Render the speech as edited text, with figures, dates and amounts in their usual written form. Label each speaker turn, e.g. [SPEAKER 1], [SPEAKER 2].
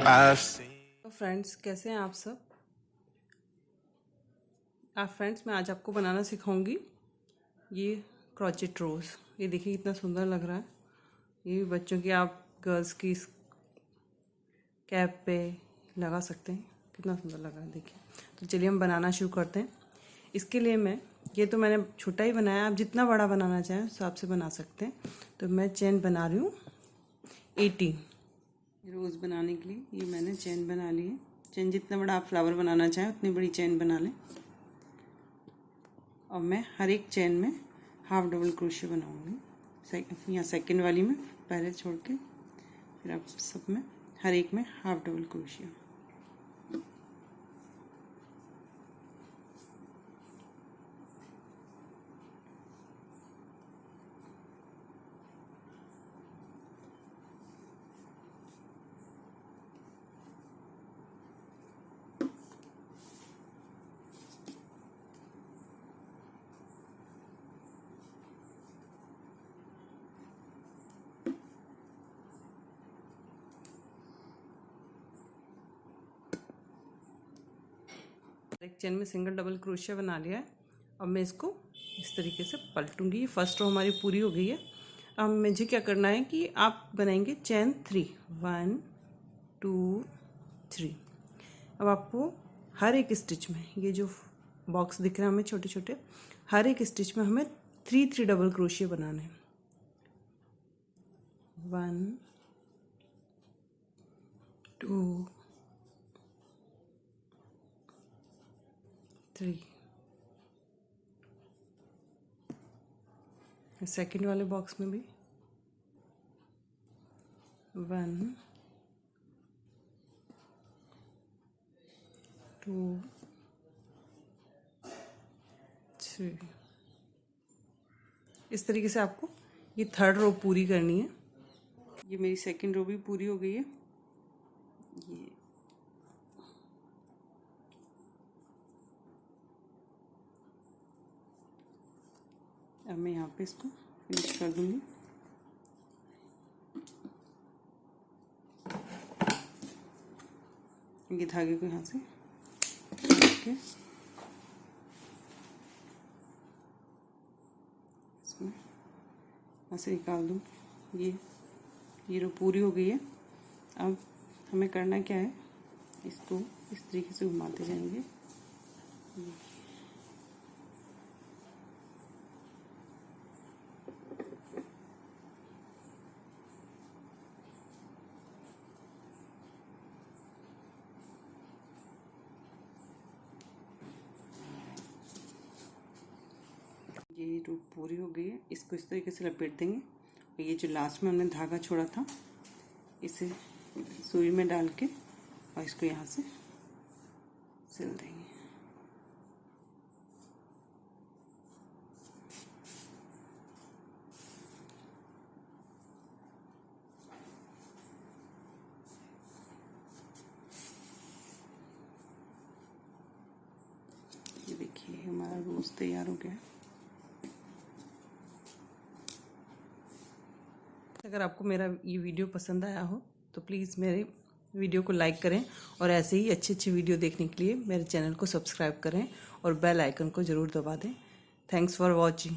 [SPEAKER 1] I've seen.
[SPEAKER 2] तो friends, कैसे हैं आप सब? फ्रेंड्स, मैं आज आपको बनाना सिखाऊंगी ये क्रॉचेट रोज़। ये देखिए कितना सुंदर लग रहा है। ये भी बच्चों की, आप गर्ल्स की कैप पे लगा सकते हैं। कितना सुंदर लग रहा है, देखिए। तो चलिए हम बनाना शुरू करते हैं। इसके लिए मैंने छोटा ही बनाया, आप जितना बड़ा बनाना चाहें उस हिसाब से बना सकते हैं। तो मैं चेन बना रही हूँ 18 रोज़ बनाने के लिए। ये मैंने चेन बना ली है। चेन जितना बड़ा आप फ्लावर बनाना चाहें उतनी बड़ी चेन बना लें। और मैं हर एक चेन में हाफ डबल क्रोशे बनाऊंगी। यहाँ सेकंड वाली में पहले छोड़ के फिर आप सब में हर एक में हाफ डबल क्रोशे। एक चेन में सिंगल डबल क्रोशिया बना लिया है। अब मैं इसको इस तरीके से पलटूंगी। ये फर्स्ट रो हमारी पूरी हो गई है। अब मुझे क्या करना है कि आप बनाएंगे चेन 3, 1 2 3। अब आपको हर एक स्टिच में, ये जो बॉक्स दिख रहे हैं हमें छोटे छोटे, हर एक स्टिच में हमें 3 डबल क्रोशिया बनाने हैं। 1 2 3। सेकेंड वाले बॉक्स में भी 1 2 3। इस तरीके से आपको ये थर्ड रो पूरी करनी है। ये मेरी सेकेंड रो भी पूरी हो गई है। ये अब मैं यहाँ पे इसको फिनिश कर दूंगी। ये धागे को यहाँ से इसमें यहाँ से निकाल दूँ। ये रो पूरी हो गई है। अब हमें करना क्या है, इसको इस तरीके से घुमाते जाएंगे। ये रो पूरी हो गई है। इसको इस तरीके से लपेट देंगे। और ये जो लास्ट में हमने धागा छोड़ा था, इसे सुई में डाल के और इसको यहाँ से सिल देंगे। ये देखिए हमारा रोज तैयार हो गया। अगर आपको मेरा ये वीडियो पसंद आया हो तो प्लीज़ मेरे वीडियो को लाइक करें और ऐसे ही अच्छी अच्छी वीडियो देखने के लिए मेरे चैनल को सब्सक्राइब करें और बेल आइकन को ज़रूर दबा दें। Thanks for watching.